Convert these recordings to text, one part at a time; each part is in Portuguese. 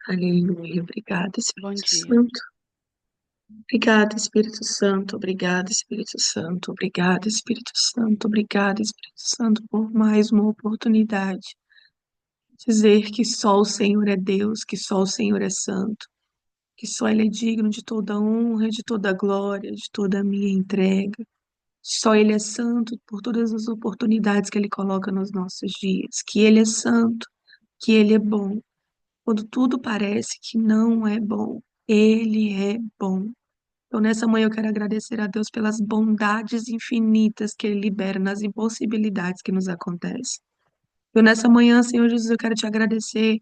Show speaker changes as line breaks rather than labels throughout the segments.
Aleluia. Obrigada,
Bom
Espírito
dia.
Santo. Obrigada, Espírito Santo. Obrigada, Espírito Santo. Obrigada, Espírito Santo. Obrigada, Espírito Santo, por mais uma oportunidade. Dizer que só o Senhor é Deus, que só o Senhor é santo, que só Ele é digno de toda honra, de toda glória, de toda a minha entrega. Só Ele é santo por todas as oportunidades que Ele coloca nos nossos dias. Que Ele é santo, que Ele é bom. Quando tudo parece que não é bom, Ele é bom. Então, nessa manhã, eu quero agradecer a Deus pelas bondades infinitas que Ele libera nas impossibilidades que nos acontecem. Eu, nessa manhã, Senhor Jesus, eu quero te agradecer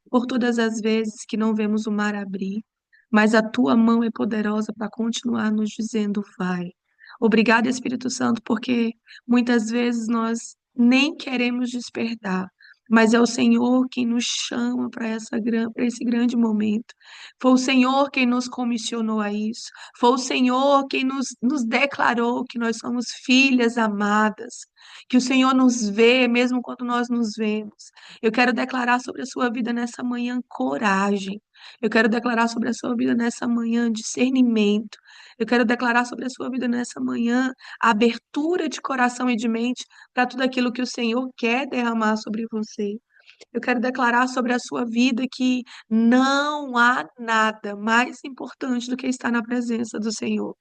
por todas as vezes que não vemos o mar abrir, mas a tua mão é poderosa para continuar nos dizendo vai. Obrigada, Espírito Santo, porque muitas vezes nós nem queremos despertar, mas é o Senhor quem nos chama para esse grande momento. Foi o Senhor quem nos comissionou a isso. Foi o Senhor quem nos declarou que nós somos filhas amadas, que o Senhor nos vê mesmo quando nós nos vemos. Eu quero declarar sobre a sua vida nessa manhã coragem. Eu quero declarar sobre a sua vida nessa manhã discernimento. Eu quero declarar sobre a sua vida nessa manhã abertura de coração e de mente para tudo aquilo que o Senhor quer derramar sobre você. Eu quero declarar sobre a sua vida que não há nada mais importante do que estar na presença do Senhor.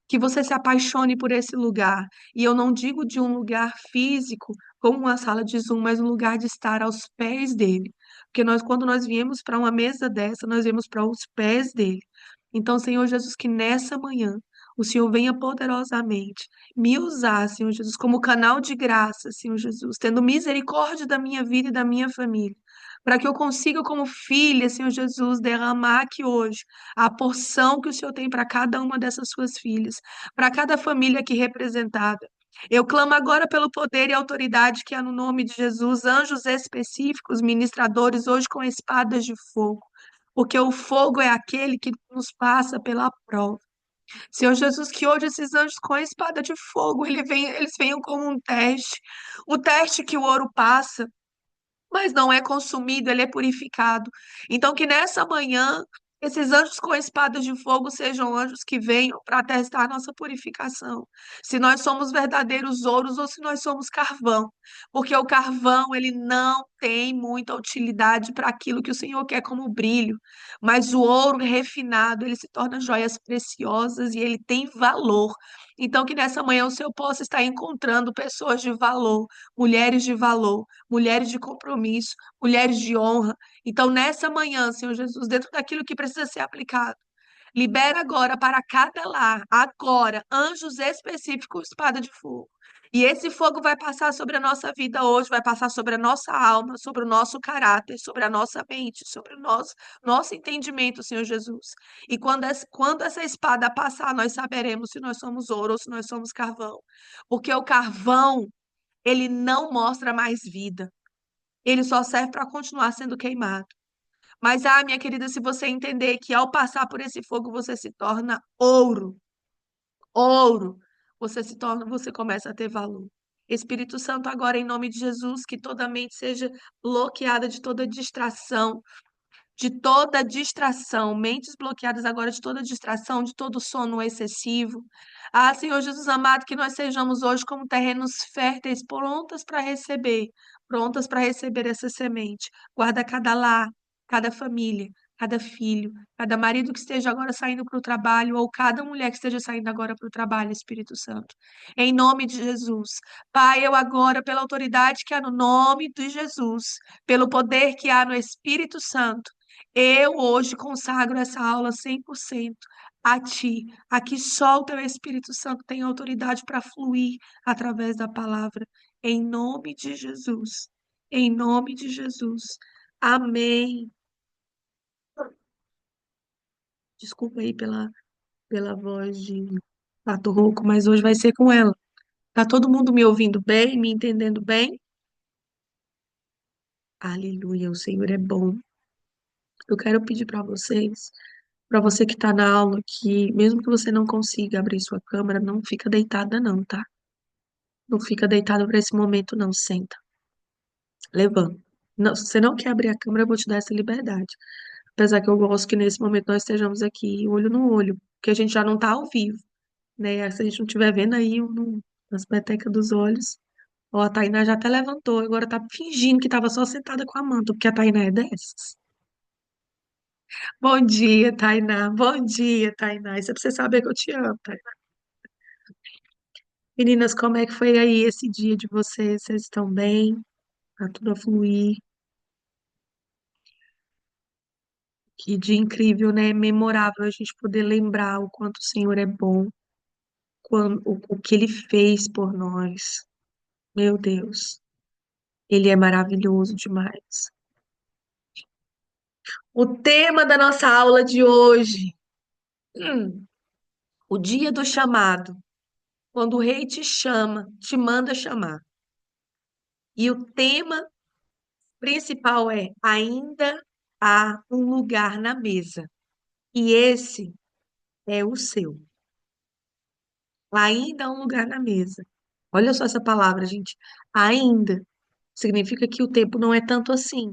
Que você se apaixone por esse lugar. E eu não digo de um lugar físico, como uma sala de Zoom, mas um lugar de estar aos pés dele. Porque nós, quando nós viemos para uma mesa dessa, nós viemos para os pés dele. Então, Senhor Jesus, que nessa manhã o Senhor venha poderosamente me usar, Senhor Jesus, como canal de graça, Senhor Jesus, tendo misericórdia da minha vida e da minha família, para que eu consiga, como filha, Senhor Jesus, derramar aqui hoje a porção que o Senhor tem para cada uma dessas suas filhas, para cada família aqui representada. Eu clamo agora pelo poder e autoridade que há no nome de Jesus, anjos específicos, ministradores, hoje com espadas de fogo, porque o fogo é aquele que nos passa pela prova. Senhor Jesus, que hoje esses anjos com a espada de fogo, eles venham como um teste, o teste que o ouro passa, mas não é consumido, ele é purificado. Então, que nessa manhã, esses anjos com espadas de fogo sejam anjos que venham para testar a nossa purificação. Se nós somos verdadeiros ouros ou se nós somos carvão. Porque o carvão, ele não tem muita utilidade para aquilo que o Senhor quer como brilho. Mas o ouro refinado, ele se torna joias preciosas e ele tem valor. Então, que nessa manhã o Senhor possa estar encontrando pessoas de valor, mulheres de compromisso, mulheres de honra. Então, nessa manhã, Senhor Jesus, dentro daquilo que precisa ser aplicado, libera agora para cada lar, agora, anjos específicos, espada de fogo. E esse fogo vai passar sobre a nossa vida hoje, vai passar sobre a nossa alma, sobre o nosso caráter, sobre a nossa mente, sobre o nosso entendimento, Senhor Jesus. E quando essa espada passar, nós saberemos se nós somos ouro ou se nós somos carvão. Porque o carvão, ele não mostra mais vida. Ele só serve para continuar sendo queimado. Mas, minha querida, se você entender que ao passar por esse fogo você se torna ouro, ouro, você começa a ter valor. Espírito Santo, agora em nome de Jesus, que toda mente seja bloqueada de toda distração, mentes bloqueadas agora de toda distração, de todo sono excessivo. Senhor Jesus amado, que nós sejamos hoje como terrenos férteis, prontas para receber essa semente. Guarda cada lar, cada família, cada filho, cada marido que esteja agora saindo para o trabalho, ou cada mulher que esteja saindo agora para o trabalho, Espírito Santo. Em nome de Jesus. Pai, eu agora, pela autoridade que há no nome de Jesus, pelo poder que há no Espírito Santo, eu hoje consagro essa aula 100% a ti. Aqui só o teu Espírito Santo tem autoridade para fluir através da palavra. Em nome de Jesus. Em nome de Jesus. Amém. Desculpa aí pela voz de Pato Rouco, mas hoje vai ser com ela. Tá todo mundo me ouvindo bem, me entendendo bem? Aleluia, o Senhor é bom. Eu quero pedir para você que está na aula, que mesmo que você não consiga abrir sua câmera, não fica deitada não, tá? Não fica deitada para esse momento não, senta, levanta. Não, se você não quer abrir a câmera, eu vou te dar essa liberdade. Apesar que eu gosto que nesse momento nós estejamos aqui, olho no olho, porque a gente já não tá ao vivo, né? Se a gente não estiver vendo aí nas petecas dos olhos. Ó, a Tainá já até levantou, agora tá fingindo que tava só sentada com a manta, porque a Tainá é dessas. Bom dia, Tainá. Bom dia, Tainá. Isso é pra você saber que eu te amo, Tainá. Meninas, como é que foi aí esse dia de vocês? Vocês estão bem? Tá tudo a fluir? Que dia incrível, né? Memorável a gente poder lembrar o quanto o Senhor é bom, o que Ele fez por nós. Meu Deus, Ele é maravilhoso demais. O tema da nossa aula de hoje, o dia do chamado. Quando o rei te chama, te manda chamar. E o tema principal é: ainda há um lugar na mesa. E esse é o seu. Ainda há um lugar na mesa. Olha só essa palavra, gente. Ainda significa que o tempo não é tanto assim.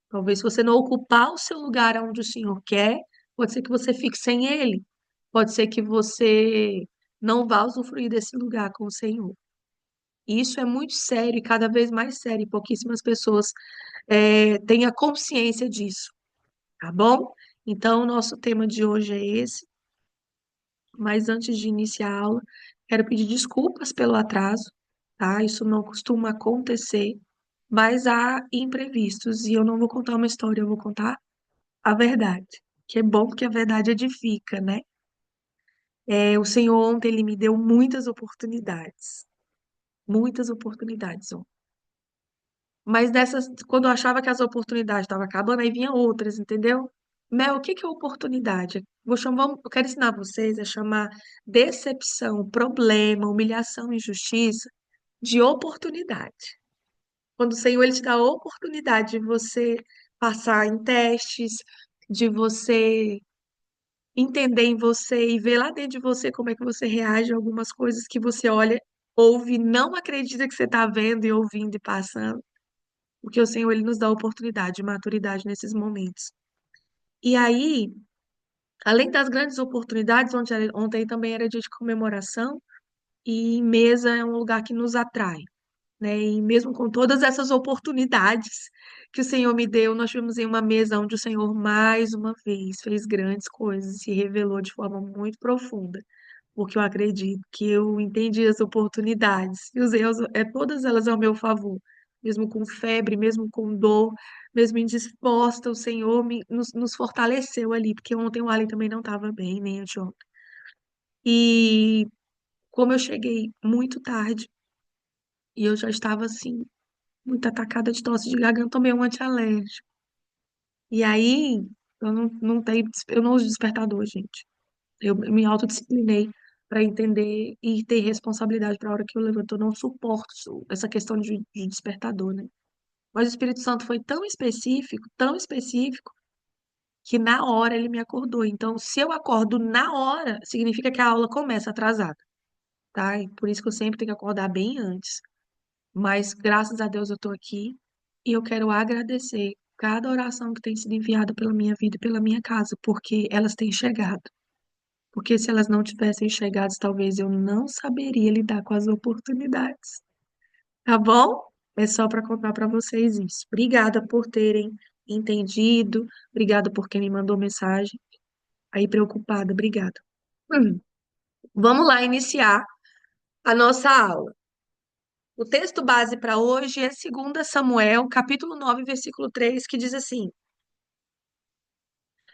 Talvez se você não ocupar o seu lugar onde o Senhor quer, pode ser que você fique sem ele. Pode ser que você não vá usufruir desse lugar com o Senhor. E isso é muito sério e cada vez mais sério. E pouquíssimas pessoas têm a consciência disso, tá bom? Então, o nosso tema de hoje é esse. Mas antes de iniciar a aula, quero pedir desculpas pelo atraso, tá? Isso não costuma acontecer, mas há imprevistos e eu não vou contar uma história, eu vou contar a verdade. Que é bom porque a verdade edifica, né? O Senhor ontem ele me deu muitas oportunidades, ó. Mas dessas, quando eu achava que as oportunidades estavam acabando, aí vinha outras, entendeu? Mel, o que que é oportunidade? Eu quero ensinar vocês a chamar decepção, problema, humilhação, injustiça de oportunidade. Quando o Senhor ele te dá a oportunidade de você passar em testes, de você entender em você e ver lá dentro de você como é que você reage a algumas coisas que você olha, ouve, não acredita que você está vendo e ouvindo e passando. Porque o Senhor, ele nos dá oportunidade de maturidade nesses momentos. E aí, além das grandes oportunidades, ontem também era dia de comemoração, e mesa é um lugar que nos atrai, né? E mesmo com todas essas oportunidades que o Senhor me deu, nós tivemos em uma mesa onde o Senhor, mais uma vez, fez grandes coisas e se revelou de forma muito profunda. Porque eu acredito que eu entendi as oportunidades e usei todas elas ao meu favor, mesmo com febre, mesmo com dor, mesmo indisposta, o Senhor nos fortaleceu ali, porque ontem o Ali também não estava bem, nem anteontem. E como eu cheguei muito tarde e eu já estava assim, muito atacada de tosse de garganta, tomei um antialérgico. E aí eu não uso despertador, gente. Eu me autodisciplinei para entender e ter responsabilidade para a hora que eu levanto. Eu não suporto essa questão de despertador, né? Mas o Espírito Santo foi tão específico, que na hora ele me acordou. Então, se eu acordo na hora, significa que a aula começa atrasada, tá? E por isso que eu sempre tenho que acordar bem antes. Mas graças a Deus eu tô aqui e eu quero agradecer cada oração que tem sido enviada pela minha vida e pela minha casa, porque elas têm chegado. Porque se elas não tivessem chegado, talvez eu não saberia lidar com as oportunidades. Tá bom? É só para contar para vocês isso. Obrigada por terem entendido. Obrigada por quem me mandou mensagem. Aí preocupada, obrigada. Hum, Vamos lá iniciar a nossa aula. O texto base para hoje é 2 Samuel, capítulo 9, versículo 3, que diz assim: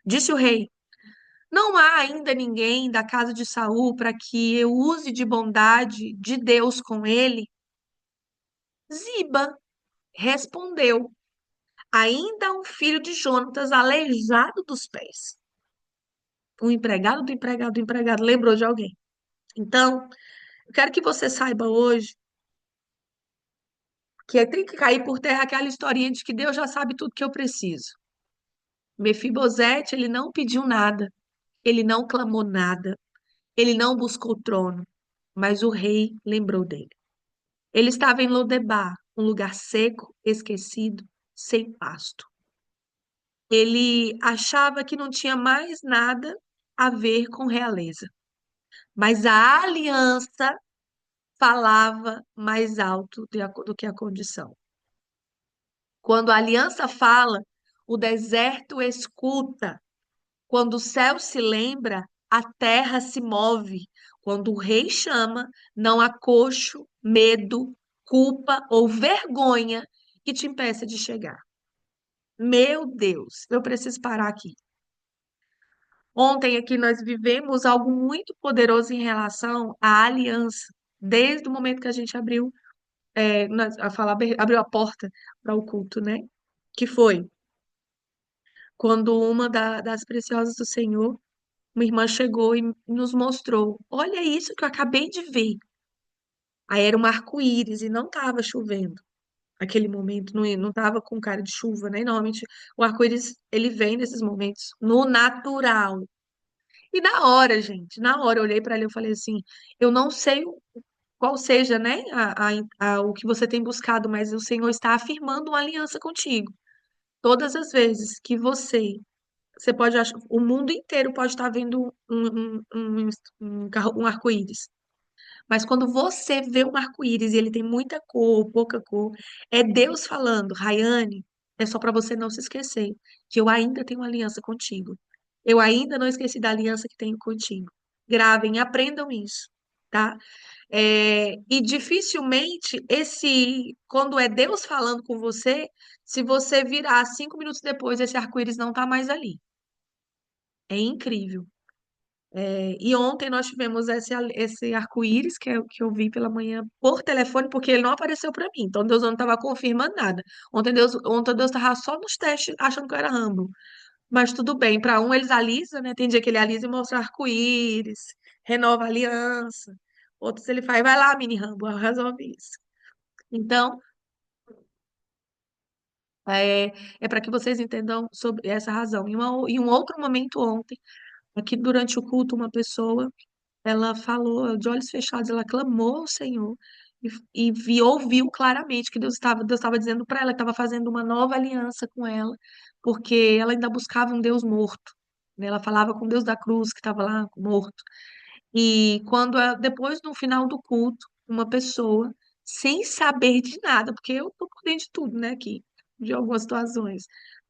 Disse o rei: Não há ainda ninguém da casa de Saul para que eu use de bondade de Deus com ele? Ziba respondeu: Ainda há um filho de Jonatas aleijado dos pés. O empregado do empregado do empregado lembrou de alguém. Então, eu quero que você saiba hoje que tem que cair por terra aquela historinha de que Deus já sabe tudo que eu preciso. Mefibosete, ele não pediu nada, ele não clamou nada, ele não buscou o trono, mas o rei lembrou dele. Ele estava em Lodebar, um lugar seco, esquecido, sem pasto. Ele achava que não tinha mais nada a ver com realeza, mas a aliança falava mais alto do que a condição. Quando a aliança fala, o deserto escuta. Quando o céu se lembra, a terra se move. Quando o rei chama, não há coxo, medo, culpa ou vergonha que te impeça de chegar. Meu Deus, eu preciso parar aqui. Ontem aqui nós vivemos algo muito poderoso em relação à aliança, desde o momento que a gente abriu, a falar, abriu a porta para o culto, né? Que foi quando uma das preciosas do Senhor, uma irmã chegou e nos mostrou: olha isso que eu acabei de ver. Aí era um arco-íris e não estava chovendo. Aquele momento não estava com cara de chuva, né? Normalmente o arco-íris ele vem nesses momentos no natural. E na hora, gente, na hora eu olhei para ele e falei assim: eu não sei qual seja, né, o que você tem buscado, mas o Senhor está afirmando uma aliança contigo. Todas as vezes que você pode achar, o mundo inteiro pode estar vendo um arco-íris. Mas quando você vê um arco-íris e ele tem muita cor, pouca cor, é Deus falando, Rayane, é só para você não se esquecer que eu ainda tenho uma aliança contigo. Eu ainda não esqueci da aliança que tenho contigo. Gravem, aprendam isso, tá? E dificilmente quando é Deus falando com você, se você virar 5 minutos depois, esse arco-íris não tá mais ali. É incrível. E ontem nós tivemos esse arco-íris que eu vi pela manhã por telefone, porque ele não apareceu para mim. Então Deus não estava confirmando nada. Ontem Deus estava só nos testes achando que eu era Rambo. Mas tudo bem, para um eles alisam, né? Tem dia que ele alisa e mostra arco-íris, renova a aliança. Outros ele faz, vai lá, mini Rambo, resolve isso. Então, é, é para que vocês entendam sobre essa razão. Em um outro momento ontem, aqui durante o culto, uma pessoa ela falou de olhos fechados, ela clamou ao Senhor ouviu claramente que Deus estava dizendo para ela que estava fazendo uma nova aliança com ela, porque ela ainda buscava um Deus morto, né? Ela falava com o Deus da cruz que estava lá morto. E depois, no final do culto, uma pessoa, sem saber de nada, porque eu tô por dentro de tudo, né, aqui, de algumas situações,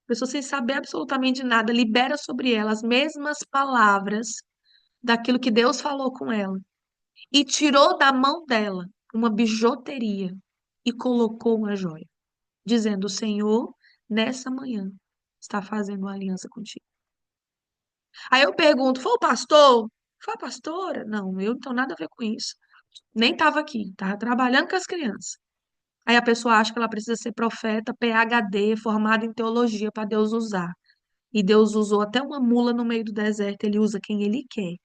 pessoa sem saber absolutamente de nada, libera sobre ela as mesmas palavras daquilo que Deus falou com ela e tirou da mão dela uma bijuteria e colocou uma joia, dizendo: O Senhor, nessa manhã, está fazendo uma aliança contigo. Aí eu pergunto: foi o pastor? Foi a pastora? Não, eu não tenho nada a ver com isso. Nem estava aqui, estava trabalhando com as crianças. Aí a pessoa acha que ela precisa ser profeta, PhD, formada em teologia para Deus usar. E Deus usou até uma mula no meio do deserto, ele usa quem ele quer.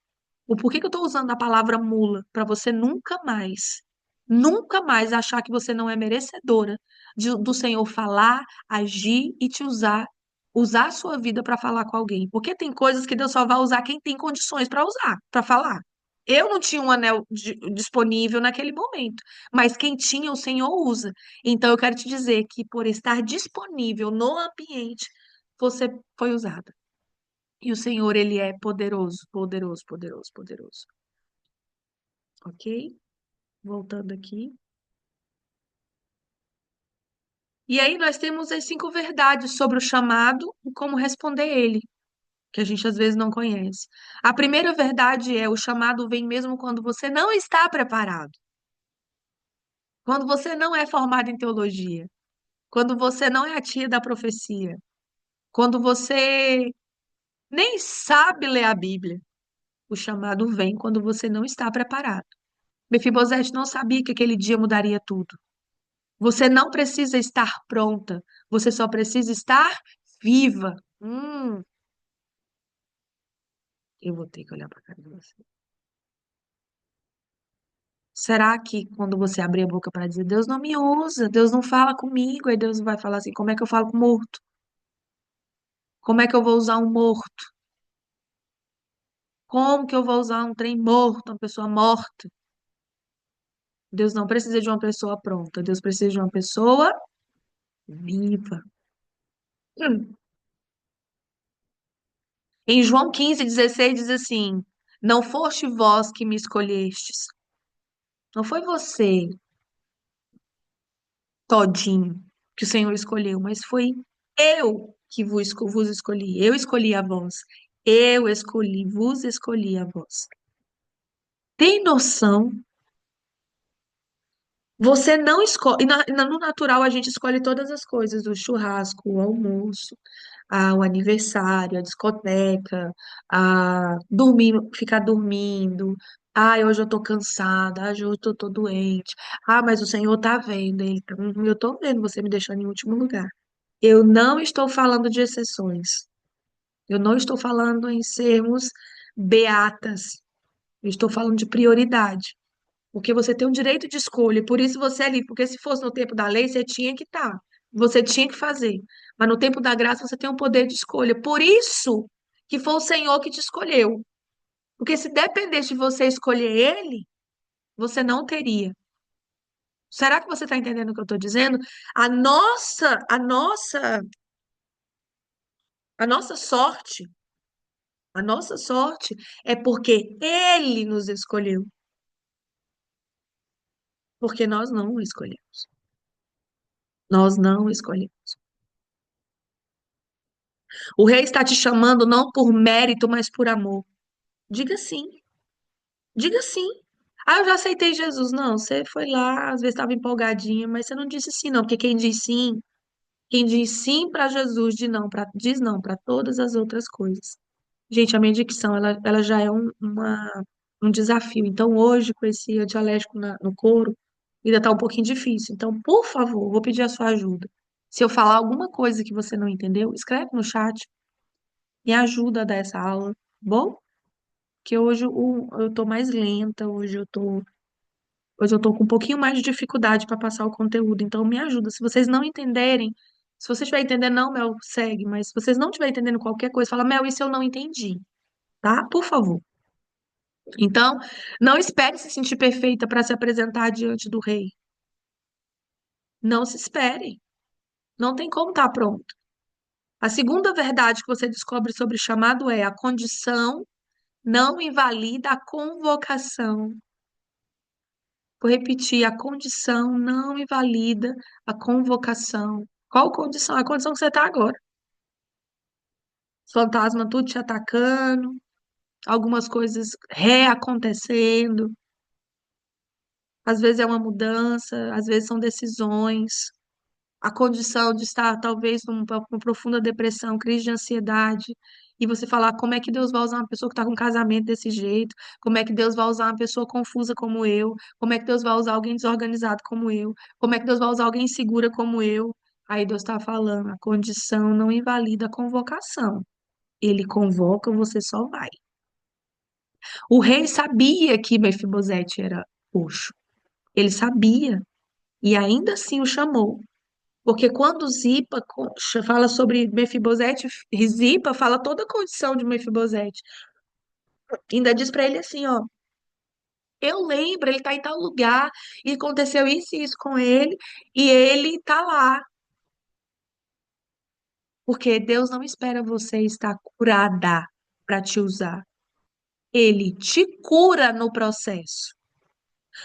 O porquê que eu estou usando a palavra mula? Para você nunca mais achar que você não é merecedora do Senhor falar, agir e te usar a sua vida para falar com alguém. Porque tem coisas que Deus só vai usar quem tem condições para usar, para falar. Eu não tinha um anel disponível naquele momento, mas quem tinha, o Senhor usa. Então eu quero te dizer que por estar disponível no ambiente, você foi usada. E o Senhor, ele é poderoso, poderoso, poderoso, poderoso. Ok? Voltando aqui. E aí nós temos as 5 verdades sobre o chamado e como responder ele, que a gente às vezes não conhece. A primeira verdade é: o chamado vem mesmo quando você não está preparado, quando você não é formado em teologia, quando você não é a tia da profecia, quando você nem sabe ler a Bíblia. O chamado vem quando você não está preparado. Mefibosete não sabia que aquele dia mudaria tudo. Você não precisa estar pronta, você só precisa estar viva. Eu vou ter que olhar para a cara de você. Será que quando você abrir a boca para dizer, Deus não me usa, Deus não fala comigo, aí Deus vai falar assim, como é que eu falo com morto? Como é que eu vou usar um morto? Como que eu vou usar um trem morto, uma pessoa morta? Deus não precisa de uma pessoa pronta, Deus precisa de uma pessoa viva. Hum. Em João 15:16 diz assim: Não foste vós que me escolhestes, não foi você, todinho, que o Senhor escolheu, mas foi eu que vos escolhi. Eu escolhi a vós. Eu escolhi, vos escolhi a vós. Tem noção? Você não escolhe. No natural, a gente escolhe todas as coisas: o churrasco, o almoço, o aniversário, a discoteca, a dormir, ficar dormindo. Hoje eu tô cansada. Hoje eu tô doente. Mas o Senhor tá vendo. Eu tô vendo você me deixando em último lugar. Eu não estou falando de exceções. Eu não estou falando em sermos beatas. Eu estou falando de prioridade. Porque você tem um direito de escolha, e por isso você é livre. Porque se fosse no tempo da lei, você tinha que estar, você tinha que fazer. Mas no tempo da graça, você tem um poder de escolha. Por isso que foi o Senhor que te escolheu. Porque se dependesse de você escolher Ele, você não teria. Será que você está entendendo o que eu estou dizendo? A nossa, a nossa, a nossa sorte, a nossa sorte é porque Ele nos escolheu, porque nós não o escolhemos. Nós não o escolhemos. O rei está te chamando não por mérito, mas por amor. Diga sim, diga sim. Eu já aceitei Jesus. Não, você foi lá, às vezes estava empolgadinha, mas você não disse sim, não, porque quem diz sim para Jesus, diz não para todas as outras coisas. Gente, a minha dicção, ela já é um desafio. Então, hoje, com esse antialérgico no couro, ainda está um pouquinho difícil. Então, por favor, vou pedir a sua ajuda. Se eu falar alguma coisa que você não entendeu, escreve no chat. Me ajuda a dar essa aula, tá bom? Que hoje eu tô mais lenta, hoje eu tô com um pouquinho mais de dificuldade para passar o conteúdo, então me ajuda. Se vocês não entenderem, se você estiver entendendo, não, Mel, segue, mas se vocês não estiverem entendendo qualquer coisa, fala, Mel, isso eu não entendi, tá? Por favor. Então, não espere se sentir perfeita para se apresentar diante do rei. Não se espere. Não tem como estar pronto. A segunda verdade que você descobre sobre chamado é a condição não invalida a convocação. Vou repetir, a condição não invalida a convocação. Qual condição? A condição que você está agora. Os fantasmas tudo te atacando, algumas coisas reacontecendo. Às vezes é uma mudança, às vezes são decisões. A condição de estar talvez numa profunda depressão, crise de ansiedade, e você falar como é que Deus vai usar uma pessoa que está com um casamento desse jeito, como é que Deus vai usar uma pessoa confusa como eu, como é que Deus vai usar alguém desorganizado como eu, como é que Deus vai usar alguém insegura como eu. Aí Deus está falando, a condição não invalida a convocação. Ele convoca, você só vai. O rei sabia que Mefibosete era coxo. Ele sabia, e ainda assim o chamou. Porque quando fala sobre Mefibosete, Zipa fala toda a condição de Mefibosete. Ainda diz pra ele assim, ó, eu lembro, ele tá em tal lugar, e aconteceu isso e isso com ele, e ele tá lá. Porque Deus não espera você estar curada para te usar. Ele te cura no processo.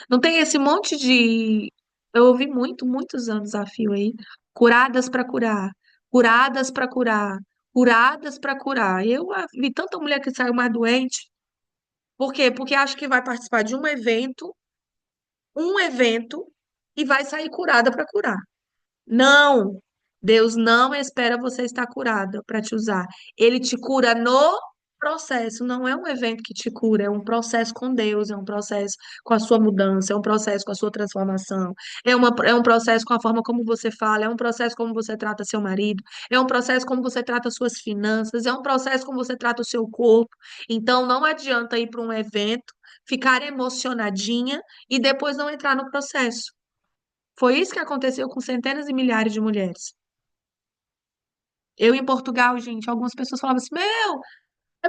Não tem esse monte de. Eu ouvi muitos anos a fio aí. Curadas para curar, curadas para curar, curadas para curar. Vi tanta mulher que saiu mais doente. Por quê? Porque acha que vai participar de um evento, e vai sair curada para curar. Não, Deus não espera você estar curada para te usar. Ele te cura no processo, não é um evento que te cura, é um processo com Deus, é um processo com a sua mudança, é um processo com a sua transformação, é um processo com a forma como você fala, é um processo como você trata seu marido, é um processo como você trata suas finanças, é um processo como você trata o seu corpo. Então não adianta ir para um evento, ficar emocionadinha e depois não entrar no processo. Foi isso que aconteceu com centenas e milhares de mulheres. Eu em Portugal, gente, algumas pessoas falavam assim: Meu,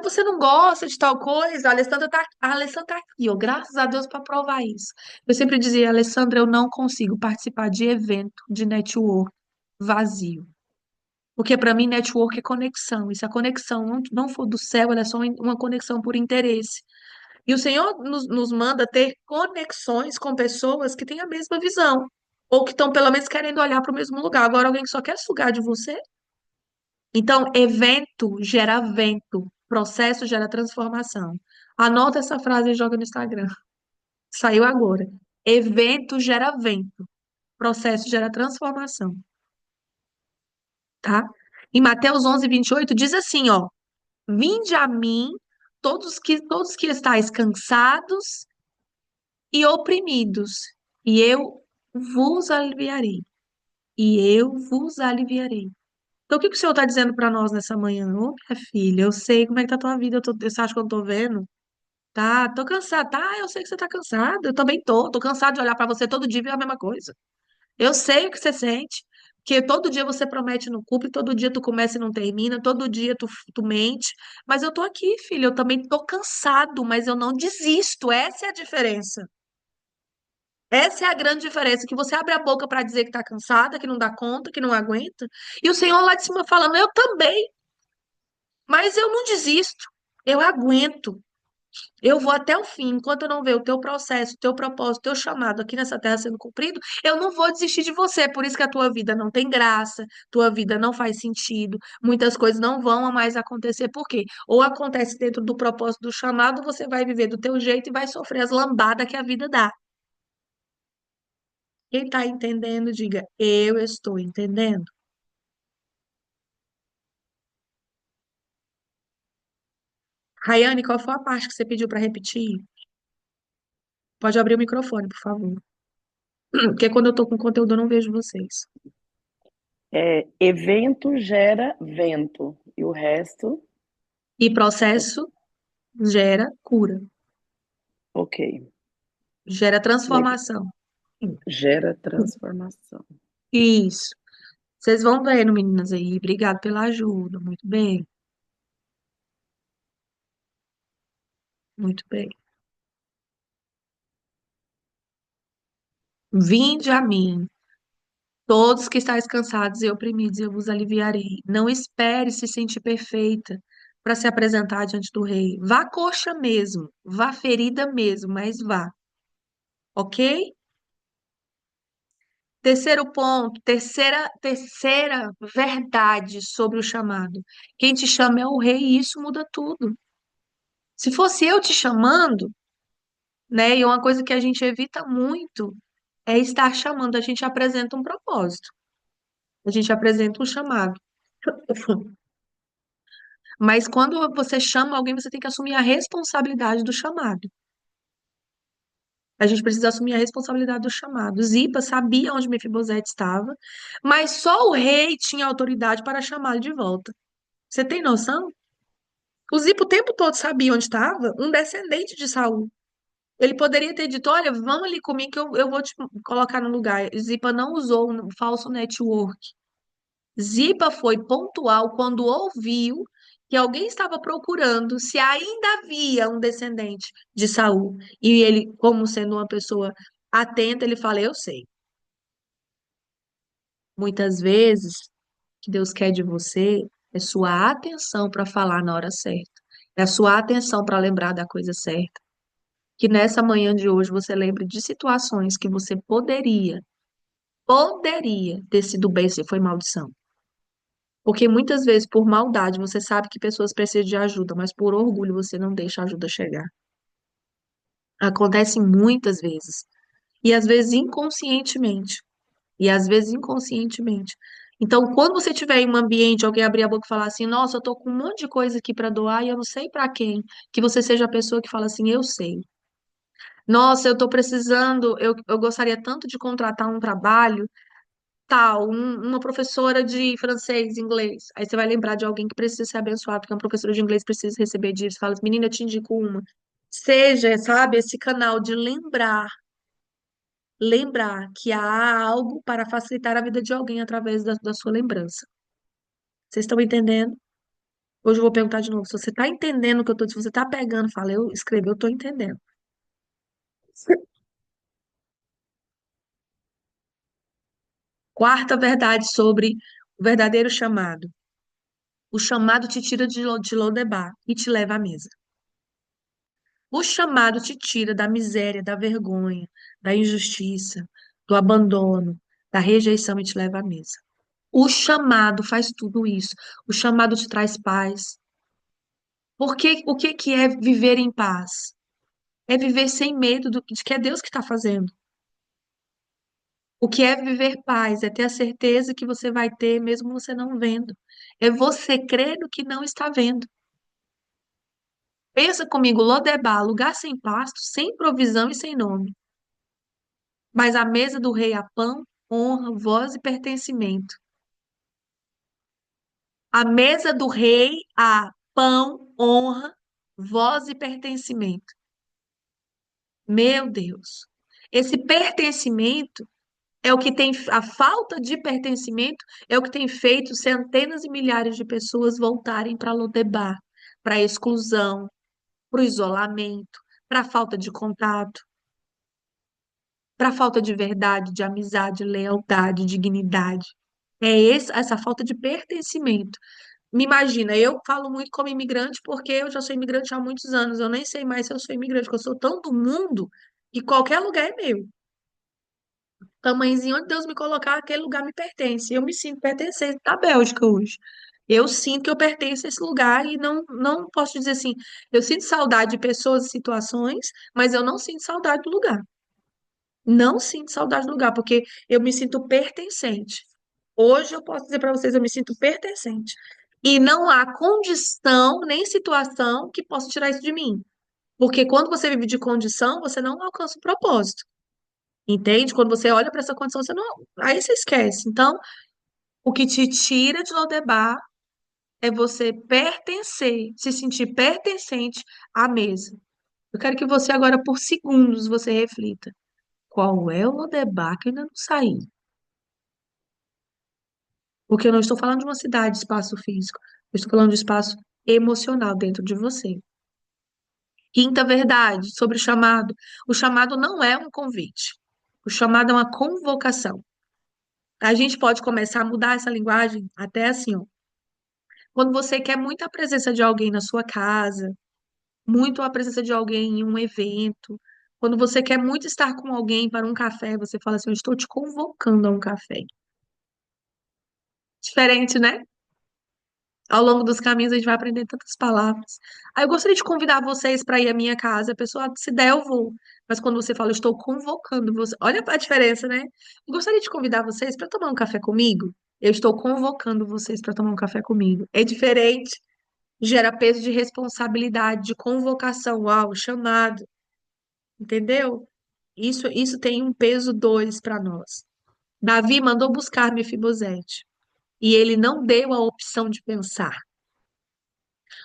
você não gosta de tal coisa? A Alessandra tá aqui, ó, graças a Deus para provar isso. Eu sempre dizia: Alessandra, eu não consigo participar de evento de network vazio. Porque para mim, network é conexão. E se a conexão não for do céu, ela é só uma conexão por interesse. E o Senhor nos manda ter conexões com pessoas que têm a mesma visão, ou que estão pelo menos querendo olhar para o mesmo lugar. Agora, alguém que só quer sugar de você. Então, evento gera vento, processo gera transformação. Anota essa frase e joga no Instagram. Saiu agora. Evento gera vento, processo gera transformação, tá? Em Mateus 11:28 diz assim, ó: Vinde a mim, todos que estáis cansados e oprimidos, e eu vos aliviarei. E eu vos aliviarei. Então, o que que o Senhor está dizendo para nós nessa manhã? Ô, minha filha, eu sei como é que tá a tua vida. Você acha que eu não tô vendo? Tá, tô cansada. Tá, eu sei que você tá cansada. Eu também tô. Tô cansada de olhar para você todo dia e ver a mesma coisa. Eu sei o que você sente. Que todo dia você promete no culto, e todo dia tu começa e não termina, todo dia tu mente. Mas eu tô aqui, filha. Eu também tô cansado, mas eu não desisto. Essa é a diferença. Essa é a grande diferença, que você abre a boca para dizer que está cansada, que não dá conta, que não aguenta, e o Senhor lá de cima falando, eu também, mas eu não desisto, eu aguento, eu vou até o fim, enquanto eu não ver o teu processo, o teu propósito, o teu chamado aqui nessa terra sendo cumprido, eu não vou desistir de você, por isso que a tua vida não tem graça, tua vida não faz sentido, muitas coisas não vão mais acontecer, por quê? Ou acontece dentro do propósito do chamado, você vai viver do teu jeito e vai sofrer as lambadas que a vida dá. Quem está entendendo, diga, eu estou entendendo. Rayane, qual foi a parte que você pediu para repetir? Pode abrir o microfone, por favor. Porque quando eu estou com conteúdo, eu não vejo vocês.
Evento gera vento. E o resto,
E processo gera cura,
ok.
gera
Legal.
transformação.
Gera transformação.
Isso. Vocês vão vendo, meninas aí. Obrigado pela ajuda. Muito bem, muito bem. Vinde a mim, todos que estáis cansados e oprimidos, e eu vos aliviarei. Não espere se sentir perfeita para se apresentar diante do rei. Vá coxa mesmo, vá ferida mesmo, mas vá, ok? Terceiro ponto, terceira verdade sobre o chamado. Quem te chama é o rei e isso muda tudo. Se fosse eu te chamando, né, e uma coisa que a gente evita muito é estar chamando, a gente apresenta um propósito, a gente apresenta um chamado. Mas quando você chama alguém, você tem que assumir a responsabilidade do chamado. A gente precisa assumir a responsabilidade do chamado. Zipa sabia onde Mefibosete estava, mas só o rei tinha autoridade para chamá-lo de volta. Você tem noção? O Zipa o tempo todo sabia onde estava um descendente de Saul. Ele poderia ter dito: Olha, vamos ali comigo que eu vou te colocar no lugar. Zipa não usou um falso network. Zipa foi pontual quando ouviu que alguém estava procurando se ainda havia um descendente de Saul. E ele, como sendo uma pessoa atenta, ele fala: Eu sei. Muitas vezes, o que Deus quer de você é sua atenção para falar na hora certa, é a sua atenção para lembrar da coisa certa. Que nessa manhã de hoje você lembre de situações que você poderia ter sido bênção e foi maldição. Porque muitas vezes, por maldade, você sabe que pessoas precisam de ajuda, mas por orgulho você não deixa a ajuda chegar. Acontece muitas vezes. E às vezes inconscientemente. E às vezes inconscientemente. Então, quando você tiver em um ambiente, alguém abrir a boca e falar assim: Nossa, eu tô com um monte de coisa aqui para doar e eu não sei para quem, que você seja a pessoa que fala assim: Eu sei. Nossa, eu tô precisando, eu gostaria tanto de contratar um trabalho, tal, uma professora de francês, inglês. Aí você vai lembrar de alguém que precisa ser abençoado, porque uma professora de inglês precisa receber disso. Fala, menina, eu te indico uma. Seja, sabe, esse canal de lembrar que há algo para facilitar a vida de alguém através da sua lembrança. Vocês estão entendendo? Hoje eu vou perguntar de novo. Se você está entendendo o que eu estou dizendo, se você está pegando, fala, eu escrevi, eu estou entendendo. Quarta verdade sobre O verdadeiro chamado. O chamado te tira de Lodebar e te leva à mesa. O chamado te tira da miséria, da vergonha, da injustiça, do abandono, da rejeição e te leva à mesa. O chamado faz tudo isso. O chamado te traz paz. Porque o que que é viver em paz? É viver sem medo de que é Deus que está fazendo. O que é viver paz? É ter a certeza que você vai ter, mesmo você não vendo. É você crer no que não está vendo. Pensa comigo, Lodebar, lugar sem pasto, sem provisão e sem nome. Mas a mesa do rei há pão, honra, voz e pertencimento. A mesa do rei há pão, honra, voz e pertencimento. Meu Deus. Esse pertencimento é o que tem, a falta de pertencimento é o que tem feito centenas e milhares de pessoas voltarem para Lodebar, para a exclusão, para o isolamento, para a falta de contato, para a falta de verdade, de amizade, lealdade, dignidade. Essa falta de pertencimento. Me imagina, eu falo muito como imigrante porque eu já sou imigrante há muitos anos. Eu nem sei mais se eu sou imigrante, porque eu sou tão do mundo que qualquer lugar é meu. Tamanhozinho onde Deus me colocar, aquele lugar me pertence. Eu me sinto pertencente da Bélgica hoje. Eu sinto que eu pertenço a esse lugar e não posso dizer assim, eu sinto saudade de pessoas e situações, mas eu não sinto saudade do lugar. Não sinto saudade do lugar, porque eu me sinto pertencente. Hoje eu posso dizer para vocês, eu me sinto pertencente. E não há condição nem situação que possa tirar isso de mim. Porque quando você vive de condição, você não alcança o propósito. Entende? Quando você olha para essa condição, você não. Aí você esquece. Então, o que te tira de Lodebar é você pertencer, se sentir pertencente à mesa. Eu quero que você agora, por segundos, você reflita. Qual é o Lodebar que eu ainda não saí? Porque eu não estou falando de uma cidade, espaço físico. Eu estou falando de espaço emocional dentro de você. Quinta verdade sobre o chamado. O chamado não é um convite. O chamado é uma convocação. A gente pode começar a mudar essa linguagem até assim, ó. Quando você quer muito a presença de alguém na sua casa, muito a presença de alguém em um evento, quando você quer muito estar com alguém para um café, você fala assim, eu estou te convocando a um café. Diferente, né? Ao longo dos caminhos a gente vai aprender tantas palavras. Aí eu gostaria de convidar vocês para ir à minha casa. A pessoa, se der, eu vou. Mas quando você fala, eu estou convocando você. Olha a diferença, né? Eu gostaria de convidar vocês para tomar um café comigo. Eu estou convocando vocês para tomar um café comigo. É diferente, gera peso de responsabilidade, de convocação, uau, chamado, entendeu? Isso tem um peso dois para nós. Davi mandou buscar Mefibosete e ele não deu a opção de pensar.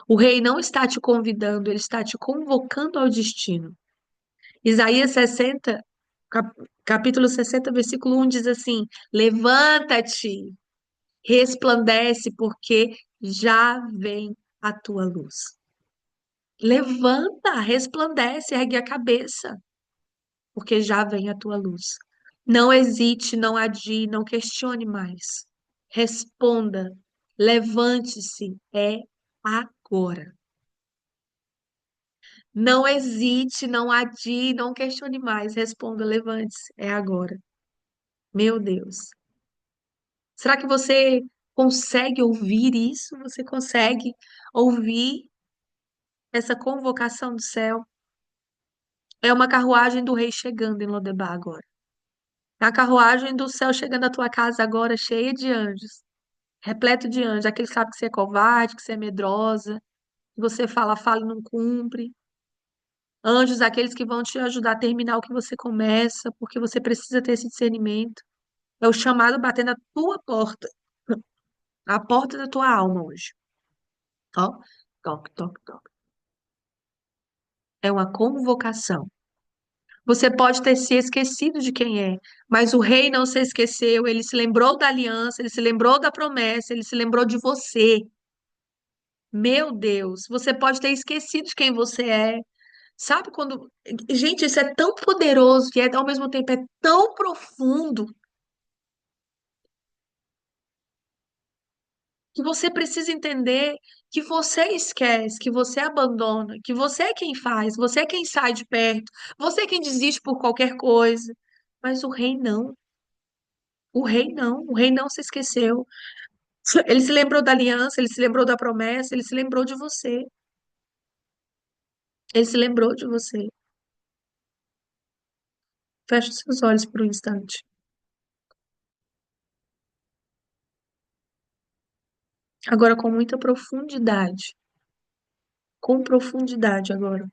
O rei não está te convidando, ele está te convocando ao destino. Isaías 60, capítulo 60, versículo 1 diz assim: Levanta-te, resplandece, porque já vem a tua luz. Levanta, resplandece, ergue a cabeça, porque já vem a tua luz. Não hesite, não adie, não questione mais. Responda, levante-se, é agora. Não hesite, não adie, não questione mais. Responda, levante-se. É agora. Meu Deus. Será que você consegue ouvir isso? Você consegue ouvir essa convocação do céu? É uma carruagem do rei chegando em Lodebar agora. É a carruagem do céu chegando à tua casa agora, cheia de anjos, repleto de anjos. Aquele que sabe que você é covarde, que você é medrosa, que você fala, fala e não cumpre. Anjos, aqueles que vão te ajudar a terminar o que você começa, porque você precisa ter esse discernimento. É o chamado batendo a tua porta, a porta da tua alma hoje. Ó, toque, toque, toque. É uma convocação. Você pode ter se esquecido de quem é, mas o rei não se esqueceu, ele se lembrou da aliança, ele se lembrou da promessa, ele se lembrou de você. Meu Deus, você pode ter esquecido de quem você é. Sabe quando. Gente, isso é tão poderoso e ao mesmo tempo é tão profundo. que você precisa entender que você esquece, que você abandona, que você é quem faz, você é quem sai de perto, você é quem desiste por qualquer coisa. Mas o rei não. O rei não. O rei não se esqueceu. Ele se lembrou da aliança, ele se lembrou da promessa, ele se lembrou de você. Ele se lembrou de você. Feche os seus olhos por um instante. Agora com muita profundidade. Com profundidade agora.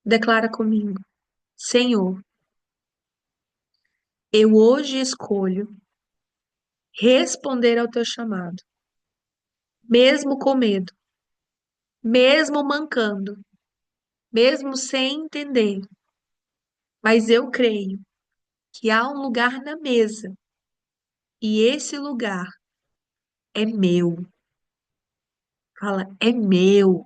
Declara comigo. Senhor, eu hoje escolho responder ao teu chamado, mesmo com medo, mesmo mancando, mesmo sem entender. Mas eu creio que há um lugar na mesa e esse lugar é meu. Fala, é meu.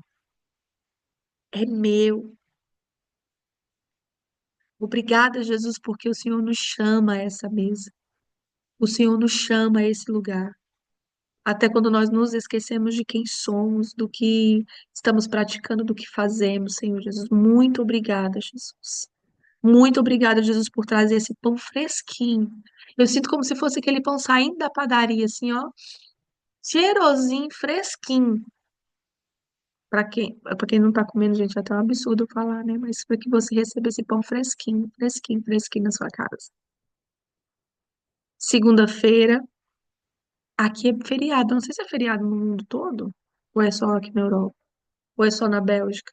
Obrigada, Jesus, porque o Senhor nos chama a essa mesa. O Senhor nos chama a esse lugar. Até quando nós nos esquecemos de quem somos, do que estamos praticando, do que fazemos, Senhor Jesus. Muito obrigada, Jesus. Muito obrigada, Jesus, por trazer esse pão fresquinho. Eu sinto como se fosse aquele pão saindo da padaria, assim, ó, cheirosinho, fresquinho. Para quem não tá comendo, gente, é até um absurdo eu falar, né? Mas para que você receba esse pão fresquinho, fresquinho, fresquinho na sua casa. Segunda-feira, aqui é feriado. Não sei se é feriado no mundo todo, ou é só aqui na Europa, ou é só na Bélgica.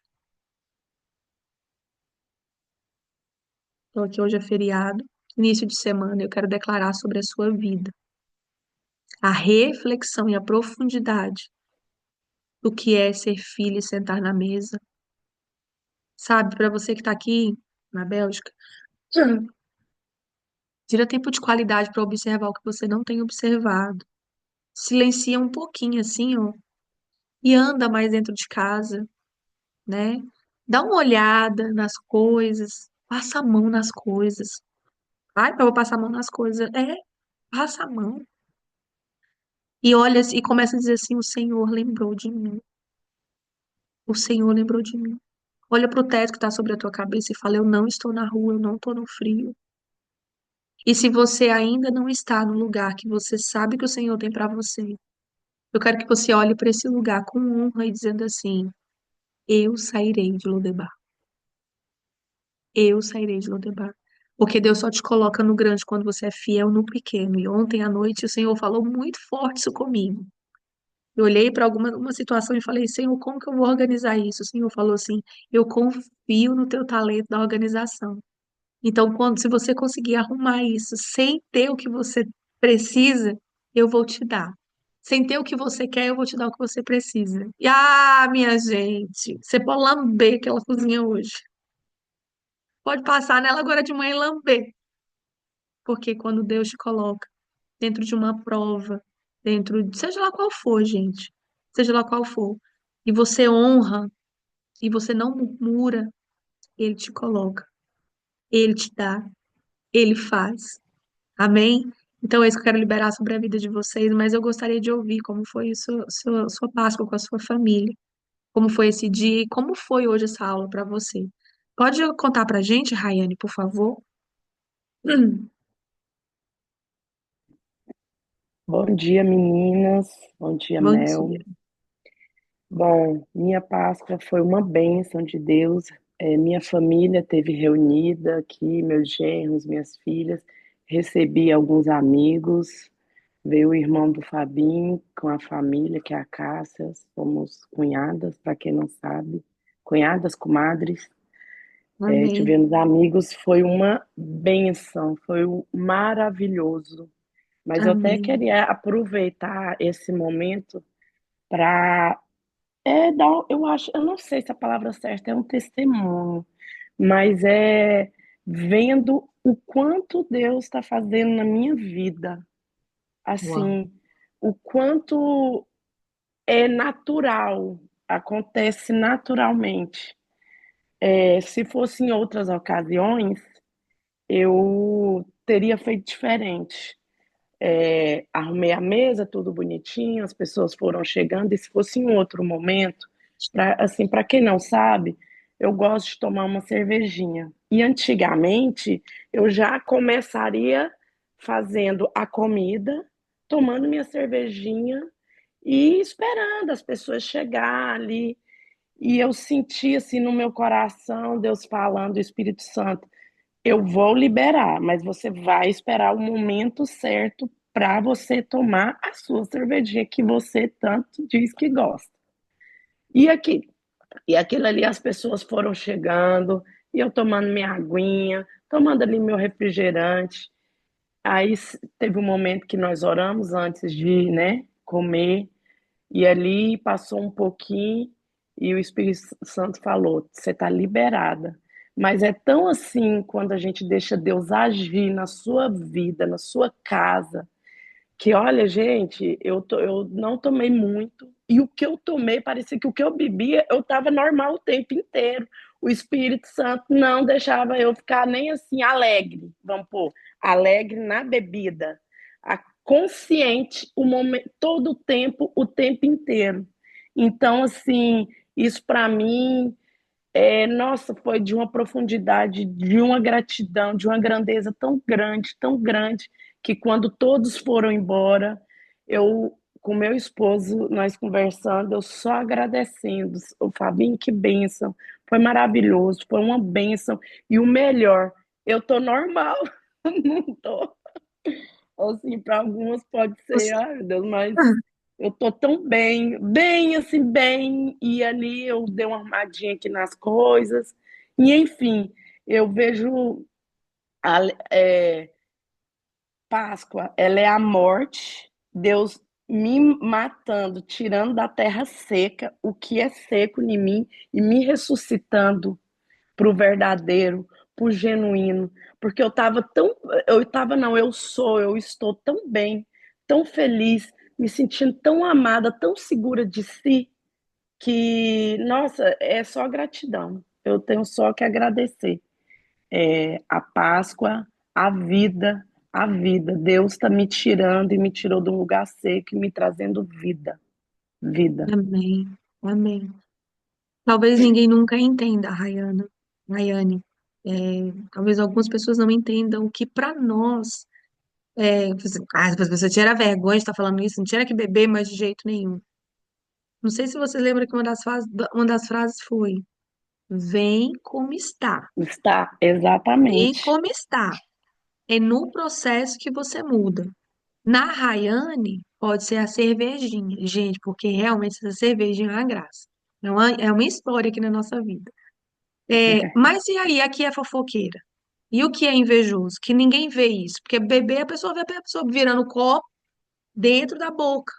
Então aqui hoje é feriado, início de semana, eu quero declarar sobre a sua vida a reflexão e a profundidade do que é ser filho e sentar na mesa. Sabe, para você que tá aqui na Bélgica, tira tempo de qualidade para observar o que você não tem observado. Silencia um pouquinho assim, ó, e anda mais dentro de casa, né? Dá uma olhada nas coisas, passa a mão nas coisas. Vai, eu vou passar a mão nas coisas. É, passa a mão. E olha e começa a dizer assim: o Senhor lembrou de mim. O Senhor lembrou de mim. Olha para o teto que está sobre a tua cabeça e fala: eu não estou na rua, eu não estou no frio. E se você ainda não está no lugar que você sabe que o Senhor tem para você, eu quero que você olhe para esse lugar com honra e dizendo assim: eu sairei de Lodebar. Eu sairei de Lodebar. Porque Deus só te coloca no grande quando você é fiel no pequeno. E ontem à noite o Senhor falou muito forte isso comigo. Eu olhei para alguma uma situação e falei: Senhor, como que eu vou organizar isso? O Senhor falou assim: eu confio no teu talento da organização. Então, se você conseguir arrumar isso sem ter o que você precisa, eu vou te dar. Sem ter o que você quer, eu vou te dar o que você precisa. E, minha gente, você pode lamber aquela cozinha hoje. Pode passar nela agora de manhã e lamber. Porque quando Deus te coloca dentro de uma prova, seja lá qual for, gente, seja lá qual for, e você honra, e você não murmura, Ele te coloca, Ele te dá, Ele faz. Amém? Então é isso que eu quero liberar sobre a vida de vocês, mas eu gostaria de ouvir como foi sua Páscoa com a sua família, como foi esse dia e como foi hoje essa aula para você. Pode contar pra gente, Rayane, por favor?
Bom dia, meninas. Bom dia,
Bom dia.
Mel. Bom, minha Páscoa foi uma bênção de Deus. Minha família teve reunida aqui, meus genros, minhas filhas. Recebi alguns amigos. Veio o irmão do Fabinho com a família, que é a Cássia. Somos cunhadas, para quem não sabe. Cunhadas, comadres.
Amém.
Tivemos amigos, foi uma bênção, foi maravilhoso. Mas eu até
Amém.
queria aproveitar esse momento para dar, eu acho, eu não sei se a palavra certa é um testemunho, mas é vendo o quanto Deus está fazendo na minha vida,
Uau.
assim, o quanto é natural, acontece naturalmente. Se fosse em outras ocasiões, eu teria feito diferente. arrumei a mesa, tudo bonitinho, as pessoas foram chegando, e se fosse em outro momento, assim, para quem não sabe, eu gosto de tomar uma cervejinha. E antigamente eu já começaria fazendo a comida, tomando minha cervejinha e esperando as pessoas chegar ali. E eu senti assim no meu coração Deus falando, o Espírito Santo, eu vou liberar, mas você vai esperar o momento certo para você tomar a sua cervejinha que você tanto diz que gosta. E aqui, e aquilo ali as pessoas foram chegando, e eu tomando minha aguinha, tomando ali meu refrigerante. Aí teve um momento que nós oramos antes de, né, comer, e ali passou um pouquinho e o Espírito Santo falou: você está liberada. Mas é tão assim quando a gente deixa Deus agir na sua vida, na sua casa, que olha, gente, eu não tomei muito, e o que eu tomei, parecia que o que eu bebia, eu estava normal o tempo inteiro. O Espírito Santo não deixava eu ficar nem assim alegre, vamos pôr, alegre na bebida, consciente o momento, todo o tempo inteiro. Então, assim, isso para mim nossa, foi de uma profundidade, de uma gratidão, de uma grandeza tão grande, que quando todos foram embora, eu, com meu esposo, nós conversando, eu só agradecendo. O Fabinho, que bênção, foi maravilhoso, foi uma bênção. E o melhor, eu tô normal, não tô. Assim, para algumas pode ser,
Você-
ai meu Deus, mas eu tô tão bem, bem assim, bem, e ali eu dei uma armadinha aqui nas coisas, e enfim, eu vejo a, é, Páscoa, ela é a morte, Deus me matando, tirando da terra seca o que é seco em mim e me ressuscitando para o verdadeiro, para o genuíno, porque eu estava não, eu estou tão bem, tão feliz, me sentindo tão amada, tão segura de si, que, nossa, é só gratidão. Eu tenho só que agradecer. A Páscoa, a vida, a vida. Deus está me tirando e me tirou de um lugar seco e me trazendo vida, vida.
Amém. Amém. Talvez ninguém nunca entenda, Rayane. É, talvez algumas pessoas não entendam o que para nós as pessoas tiram vergonha de estar falando isso, não tinha que beber, mas de jeito nenhum. Não sei se você lembra que uma das frases foi: vem como está.
Está,
Vem
exatamente.
como está. É no processo que você muda. Na Rayane, pode ser a cervejinha, gente, porque realmente essa cervejinha é uma graça. É uma história aqui na nossa vida. Mas e aí, aqui é fofoqueira? E o que é invejoso? Que ninguém vê isso. Porque beber, a pessoa vê a pessoa virando copo dentro da boca.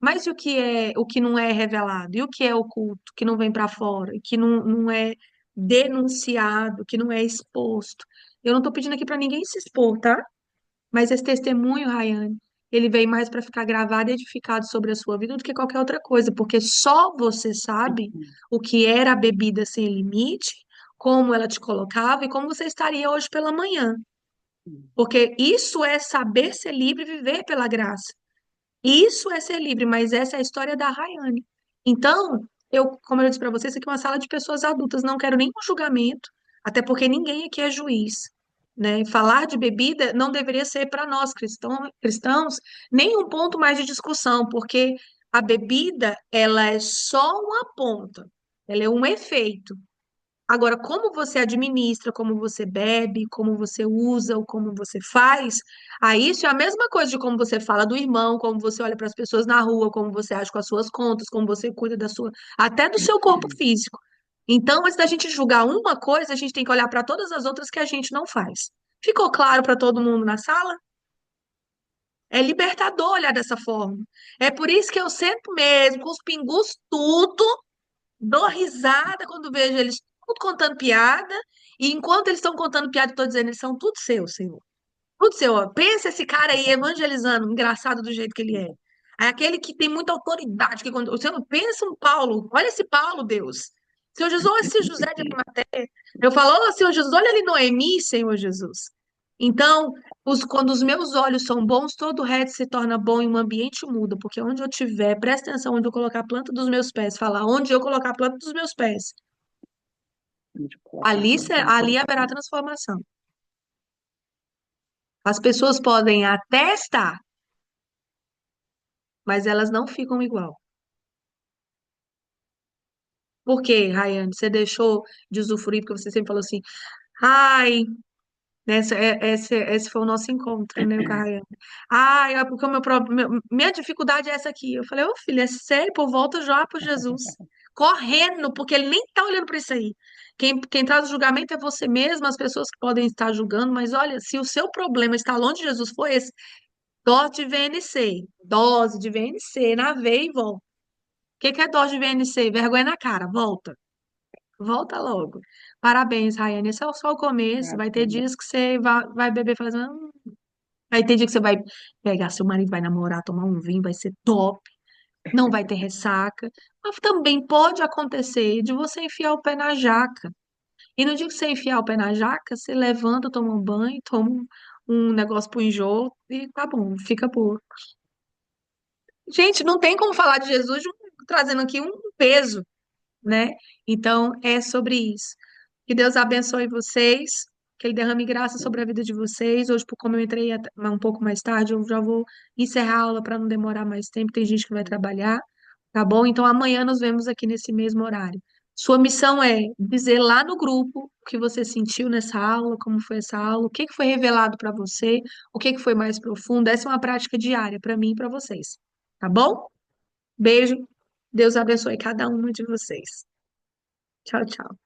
Mas e o que não é revelado? E o que é oculto, que não vem para fora, que não é denunciado, que não é exposto? Eu não estou pedindo aqui para ninguém se expor, tá? Mas esse testemunho, Rayane, ele veio mais para ficar gravado e edificado sobre a sua vida do que qualquer outra coisa, porque só você sabe o que era a bebida sem limite, como ela te colocava e como você estaria hoje pela manhã. Porque isso é saber ser livre e viver pela graça. Isso é ser livre, mas essa é a história da Rayane. Então, como eu disse para você, isso aqui é uma sala de pessoas adultas, não quero nenhum julgamento, até porque ninguém aqui é juiz, né? Falar de bebida não deveria ser para nós cristãos nem um ponto mais de discussão, porque a bebida, ela é só uma ponta, ela é um efeito. Agora, como você administra, como você bebe, como você usa, ou como você faz, aí isso é a mesma coisa de como você fala do irmão, como você olha para as pessoas na rua, como você age com as suas contas, como você cuida da sua, até do seu corpo físico. Então, antes da gente julgar uma coisa, a gente tem que olhar para todas as outras que a gente não faz. Ficou claro para todo mundo na sala? É libertador olhar dessa forma. É por isso que eu sento mesmo, com os pingus tudo, dou risada quando vejo eles tudo contando piada, e enquanto eles estão contando piada, eu estou dizendo, eles são tudo seus, Senhor. Tudo seu. Ó. Pensa esse cara aí evangelizando, engraçado do jeito que ele é. É aquele que tem muita autoridade. Que quando... O Senhor pensa um Paulo, olha esse Paulo, Deus. Senhor Jesus, olha esse José de Arimateia. Eu falo, ô Senhor Jesus, olha ali Noemi, Senhor Jesus. Então, quando os meus olhos são bons, todo o resto se torna bom e o ambiente muda, porque onde eu tiver, presta atenção onde eu colocar a planta dos meus pés, falar onde eu colocar a planta dos meus pés,
De colocar a
ali,
planta do
ali
seu
haverá
pé.
transformação. As pessoas podem até estar, mas elas não ficam igual. Por quê, Rayane? Você deixou de usufruir porque você sempre falou assim, ai, esse foi o nosso encontro, né, com a Rayane. Ai, é porque o minha dificuldade é essa aqui. Eu falei, ô filho, é sério, pô, volta já para Jesus. Correndo, porque ele nem tá olhando para isso aí. Quem traz o julgamento é você mesmo, as pessoas que podem estar julgando, mas olha, se o seu problema está longe de Jesus, foi esse, dose de VNC, na veia e volta. O que que é dose de VNC? Vergonha na cara, volta. Volta logo. Parabéns, Rayane. Esse é só o começo. Vai ter
Obrigada.
dias que você vai beber fazendo. Vai ter dia que você vai pegar seu marido, vai namorar, tomar um vinho, vai ser top. Não vai ter ressaca. Mas também pode acontecer de você enfiar o pé na jaca. E no dia que você enfiar o pé na jaca, você levanta, toma um banho, toma um negócio pro enjoo e tá bom, fica boa. Gente, não tem como falar de Jesus trazendo aqui um peso, né? Então, é sobre isso. Que Deus abençoe vocês, que Ele derrame graça sobre a vida de vocês. Hoje, por como eu entrei um pouco mais tarde, eu já vou encerrar a aula para não demorar mais tempo. Tem gente que vai trabalhar, tá bom? Então, amanhã nos vemos aqui nesse mesmo horário. Sua missão é dizer lá no grupo o que você sentiu nessa aula, como foi essa aula, o que que foi revelado para você, o que que foi mais profundo. Essa é uma prática diária para mim e para vocês, tá bom? Beijo. Deus abençoe cada uma de vocês. Tchau, tchau.